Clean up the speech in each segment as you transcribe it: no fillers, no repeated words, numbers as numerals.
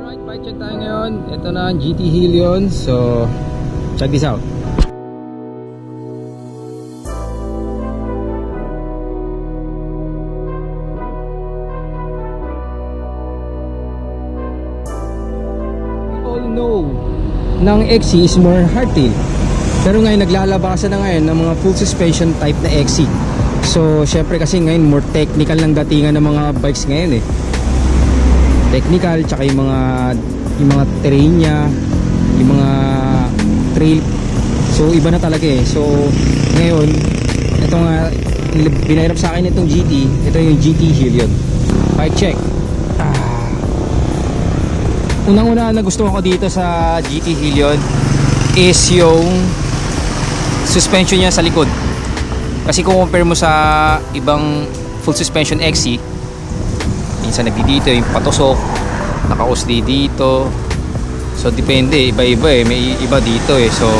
Alright, bike check tayo ngayon. Ito na ang GT HELION. So, check this out. We all know ng XC is more hardtail. Pero ngayon naglalabasan na ngayon ng mga full suspension type na XC. So, syempre kasi ngayon more technical ng datingan ng mga bikes ngayon eh. Technical, tsaka yung mga terrain niya, yung mga trail. So iba na talaga eh. So ngayon, ito nga binahirap sa akin itong GT. Ito yung GT HELION. Bike check. Unang-una na gusto ko dito sa GT HELION is yung suspension niya sa likod. Kasi kung compare mo sa ibang full suspension XC, minsan nagdidito yung patusok, naka-usli dito. So depende, iba-iba eh. May iba dito eh. So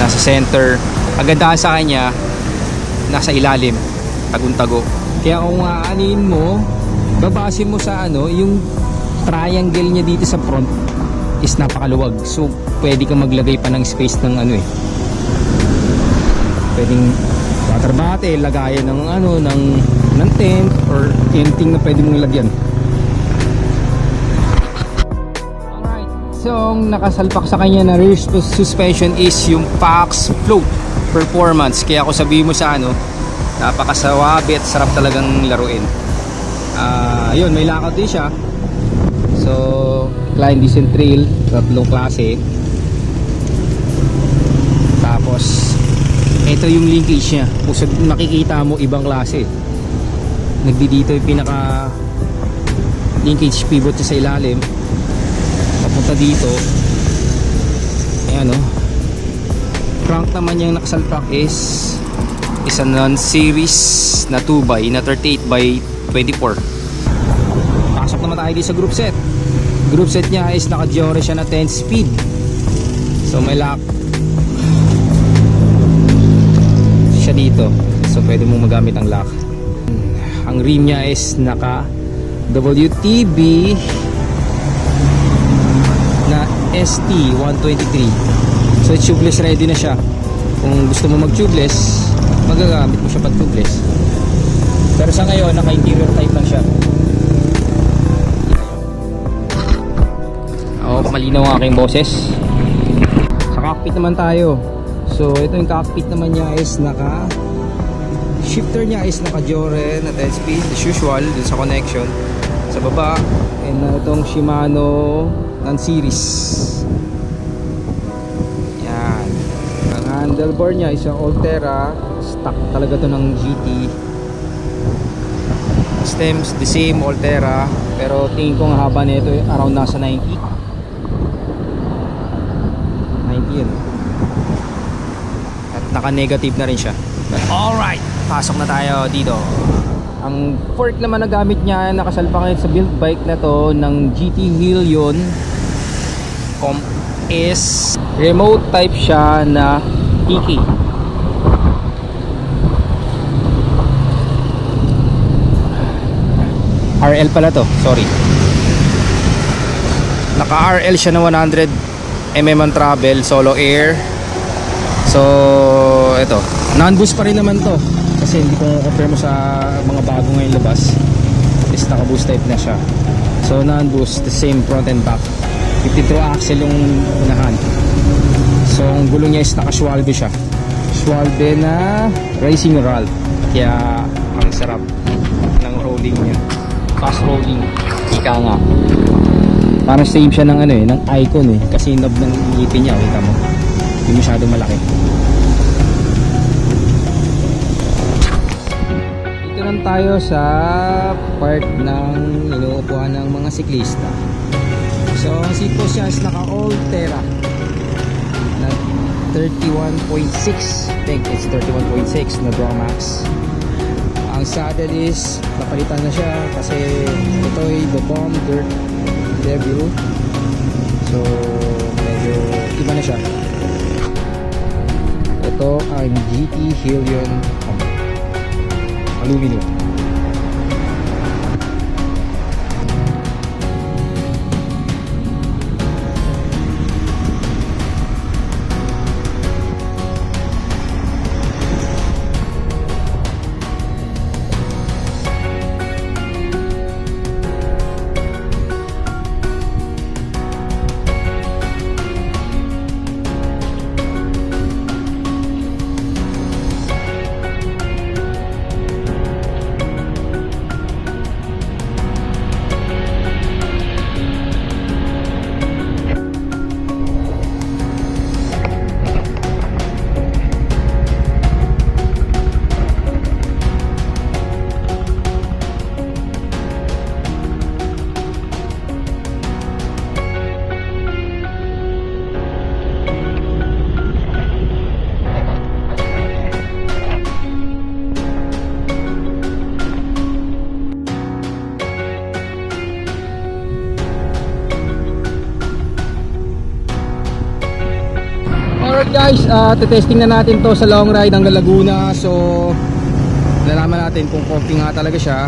nasa center. Ang gandahan sa kanya, nasa ilalim, tagun-tago. Kaya kung aanin mo, babase mo sa yung triangle niya dito sa front is napakaluwag. So pwede kang maglagay pa ng space ng pwedeng water bottle, lagayan ng tent or anything na pwede mong lagyan. Alright, so ang nakasalpak sa kanya na rear suspension is yung Pax Float Performance. Kaya ako sabihin mo sa napakasawabi at sarap talagang laruin. Ayun, may lakad din siya. So climb, descent, trail, tatlong klase. Tapos ito yung linkage niya. Kung makikita mo ibang klase, nagdidito yung pinaka linkage pivot niya sa ilalim, papunta dito. Ayan o. Crank naman yung nakasalpak is a non-series na 2x na 38x24. Pasok naman tayo dito sa group set. Group set niya is naka-Giore siya na 10 speed. So may lock siya dito. So pwede mong magamit ang lock. Ang rim niya is naka WTB na ST123. So tubeless ready na siya. Kung gusto mo mag tubeless, magagamit mo siya pag tubeless. Pero sa ngayon naka interior type lang siya. Malinaw ang aking boses. Sa cockpit naman tayo. So ito yung cockpit naman niya is naka shifter niya is naka Giore na 10 speed as usual dun sa connection sa baba, and itong Shimano non-series. Yan. Ang handlebar niya is ang Altera, stock talaga to ng GT. Stems the same Altera, pero tingin ko ang haba nito around nasa 90 yun. At naka-negative na rin siya. Alright, pasok na tayo dito. Ang fork naman na gamit niya, nakasalpa ngayon sa build bike na to ng GT HELION is remote type siya na TK. RL pala to, sorry. Naka RL siya na 100 mm ang travel, solo air. So ito, non-boost pa rin naman to, kasi hindi ko compare mo sa mga bago ngayon labas is naka-boost type na siya. So non-boost, the same front and back. 52 axle yung unahan. So ang gulo niya is naka-Schwalbe siya, Schwalbe na racing roll. Kaya ang sarap ng rolling niya, fast rolling, ika nga. Parang same siya ng ng icon kasi yung knob ng ngipin niya, kita mo, hindi masyadong malaki. Dito lang tayo sa part ng inuupuan ng mga siklista. So ang seat post siya is naka Altera na 31.6, I think it's 31.6 na Bromax. Ang saddle is napalitan na siya kasi ito ay the bomb dirt devil. So medyo iba na siya. Ito ang GT HELION aluminum. guys, testing na natin to sa long ride hanggang Laguna. So nalaman natin kung comfy nga talaga siya.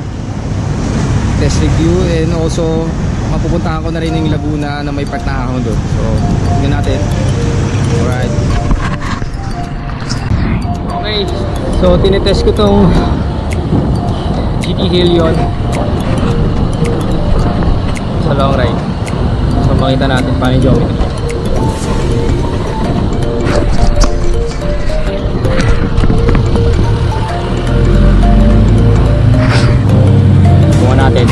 Test review, and also mapupuntahan ko na rin yung Laguna na may part na ako doon. So tingnan natin. Alright. Okay, so tinetest ko tong GT HELION sa long ride. So makita natin paano yung geometry. Natin.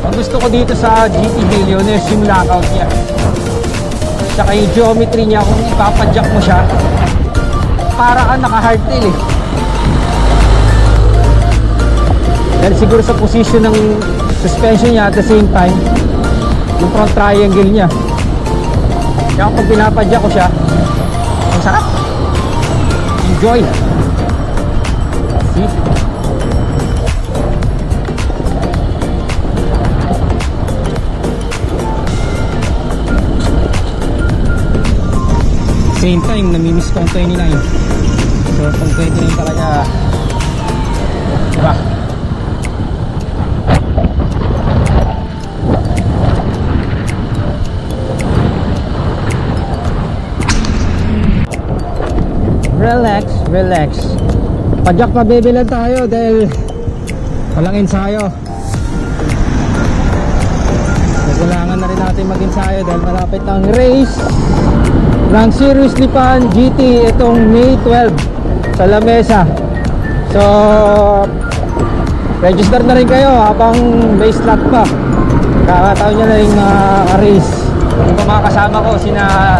Ang gusto ko dito sa GT HELION is yung lockout niya, tsaka yung geometry niya. Kung ipapadyak mo siya, para ka naka-hardtail eh. Dahil siguro sa position ng suspension niya, at the same time yung front triangle niya, kaya kapag pinapadyak ko siya, ang sarap. Enjoy. See? Same time, namimiss ko ang 29. So, pang 29 talaga, diba? Relax, relax. Padyak, mabibilan tayo dahil walang ensayo. Kailangan na rin natin mag-ensayo dahil malapit ang race ng Seriously Fun GT itong May 12 sa La Mesa. So register na rin kayo habang may slot pa. Kakataon nyo na rin race. Yung mga kasama ko, sina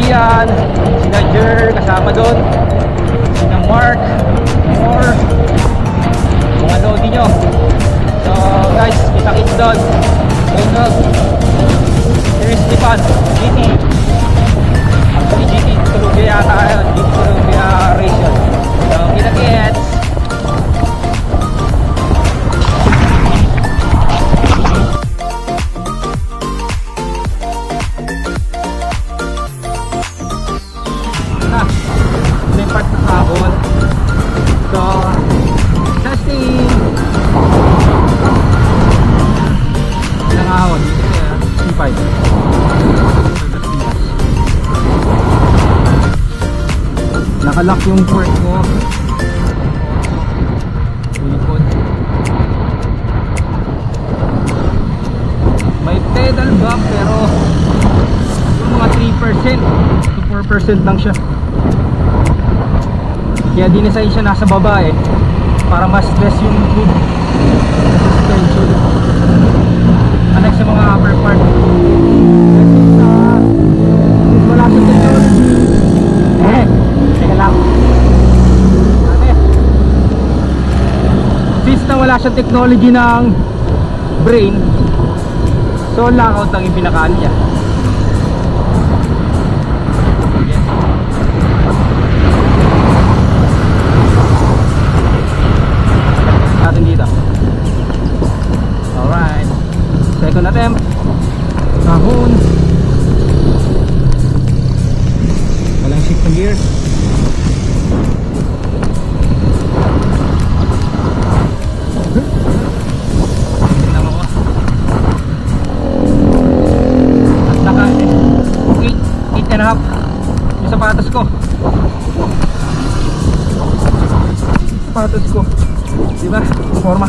Ian, sina Jer, kasama doon, sina Mark, or mga lodi nyo. So guys, kita-kits doon. Seriously Fun GT. Actually GT tulong yata yun. GT tulong race yun. So kita-kits. Na, may part na kahon. So testing. Ilang ahon? C5. Nakalock yung port ko. Ulikod. May pedal back pero yung mga 3% to 4% lang siya. Kaya dinesign siya nasa baba eh, para mas less yung tube suspension unlike sa mga upper part. Kasi wala siyang technology. Teka lang. Since na wala siyang technology ng brain, so lockout lang yung pinakaan niya. Natin dito. Alright. Second attempt. Kahon. Walang shift ng gear. Tignan mo ko. At naka 8.5 yung sapatos ko. Sapatos ko. Diba? Forma.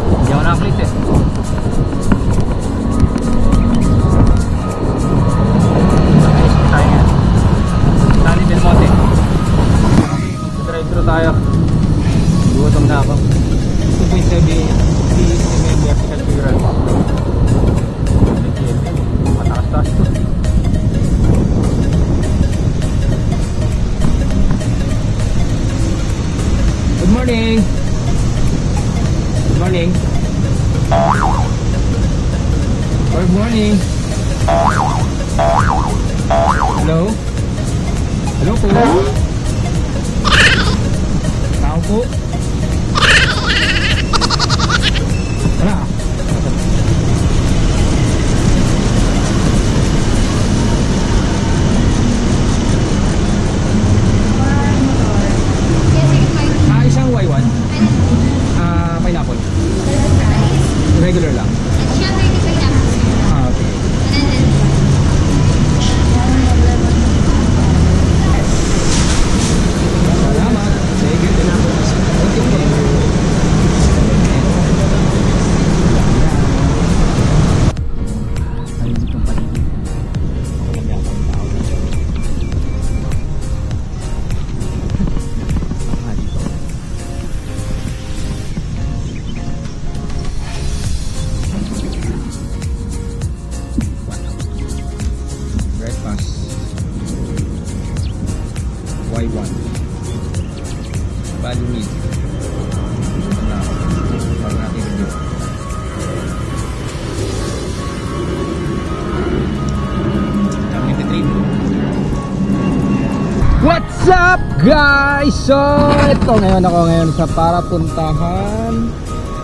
Hindi ako na-update eh. Tali Del Monte. Drive-thru tayo. Gutom na ako. 2.7 cm vertical clearance. Matakas-takas to. Good morning. Good morning. Good morning. Hello? Hello po. Tao po. Wala. Regular lang. Ah, okay. Salamat. Thank you. Breakfast. Y1. Value meal. Para natin review. What's up guys? So ito ngayon ako sa para puntahan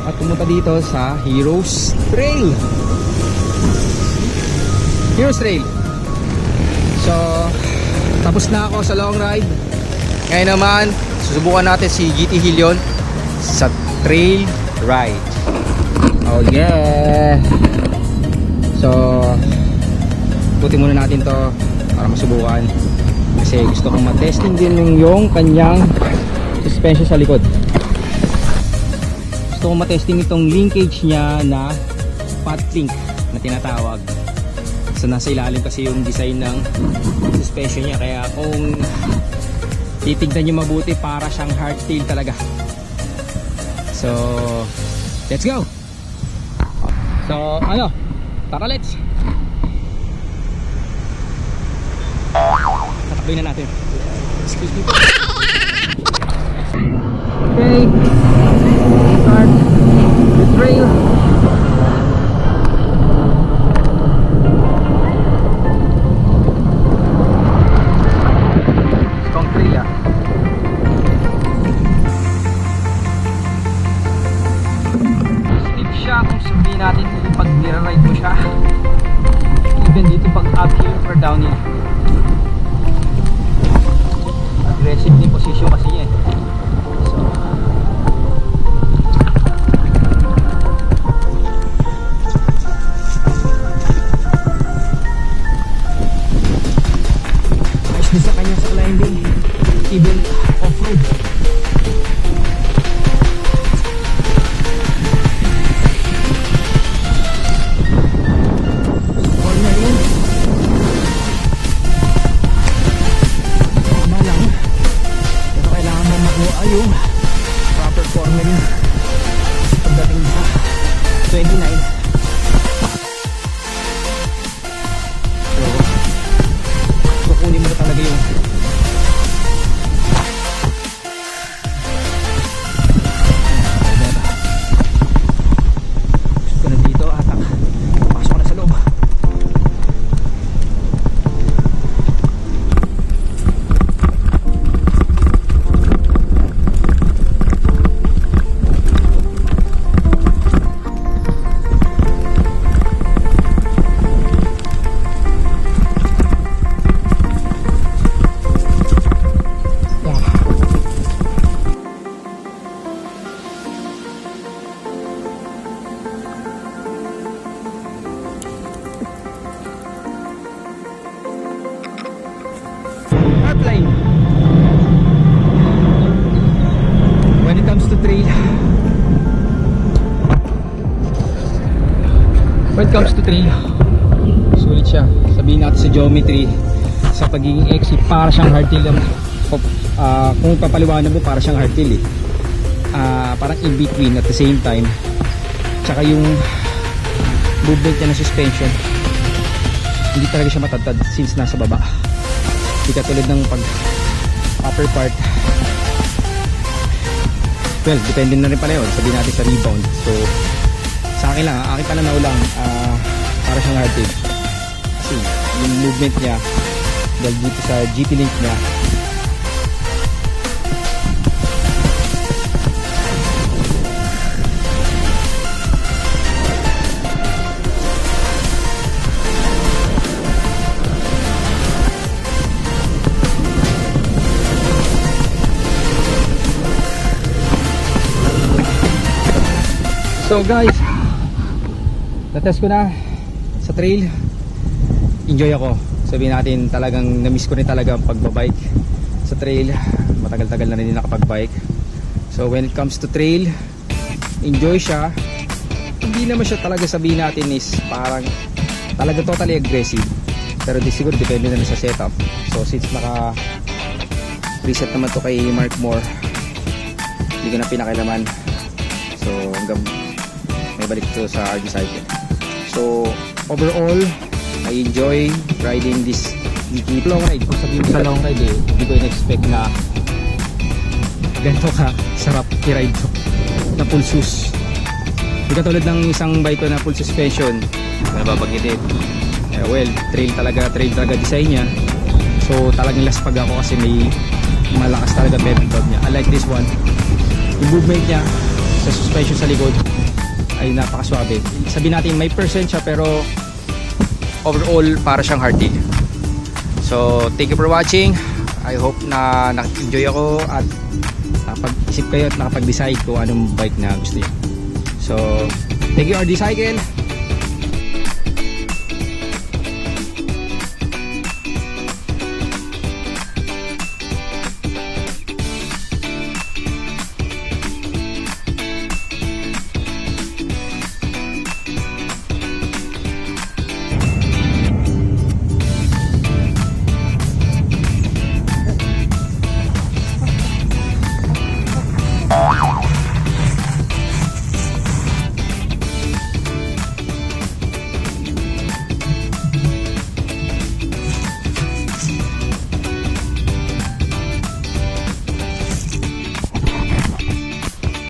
at pumunta dito sa Heroes Trail. So tapos na ako sa long ride. Ngayon naman susubukan natin si GT HELION sa trail ride. Oh yeah. So puti muna natin to para masubukan. Kasi gusto kong matesting din yung kanyang suspension sa likod. Gusto kong matesting itong linkage niya na pot link na tinatawag. So nasa ilalim kasi yung design ng suspension niya. Kaya kung titignan nyo mabuti, para siyang hardtail talaga. So let's go. So ano, tara let's. Tatakboy na natin. Excuse me po. Okay. Start the trail. Strong trail ah. Steep siya kung sabihin natin pag nira-ride mo siya. Even dito pag uphill or downhill. Aggressive din position kasi niya eh. So ayos din sa kanya sa climbing, even off-road. Yung proper cornering pagdating sa 29. So kukunin mo talaga yung gusto na dito at pasok na sa loob. Outline. When it comes to trail, sulit siya. Sabihin natin sa geometry, sa pagiging exit, para siyang hardtail. Kung papaliwanag mo, para siyang hardtail eh. Parang in between at the same time. Tsaka yung movement niya ng suspension, hindi talaga siya matatad since nasa baba. Hindi katulad ng pag upper part. Well, depende na rin pala yun. Sabihin natin sa rebound. So sa akin lang, aking pananaw lang, para siyang hardtail. Kasi yung movement niya dahil dito sa GT link niya, so guys, Na-test ko na sa trail. Enjoy ako. Sabihin natin talagang na-miss ko rin talaga ang pagbabike sa trail. Matagal-tagal na rin nakapag-bike. So when it comes to trail, enjoy siya. Hindi naman siya talaga sabihin natin is parang talaga totally aggressive. Pero siguro depende na sa setup. So since naka reset naman to kay Mark Moore, hindi ko na pinakailaman. So hanggang may balik to sa RG Cycle. So overall, I enjoy riding this GT long ride. Kung sabihin sa long ride hindi ko in-expect na ganito ka sarap i-ride to na full sus. Hindi katulad ng isang bike ko na full suspension na babanggitin. Well, trail talaga design niya. So talagang laspag ako kasi may malakas talaga pedal bob niya. I like this one. Yung movement niya sa suspension sa likod ay napakaswabe. Sabihin natin may percent siya pero overall para siyang hardtail. So thank you for watching. I hope na naka-enjoy ako at nakapag-isip kayo at nakapag-decide kung anong bike na gusto niyo. So thank you RG Cycle.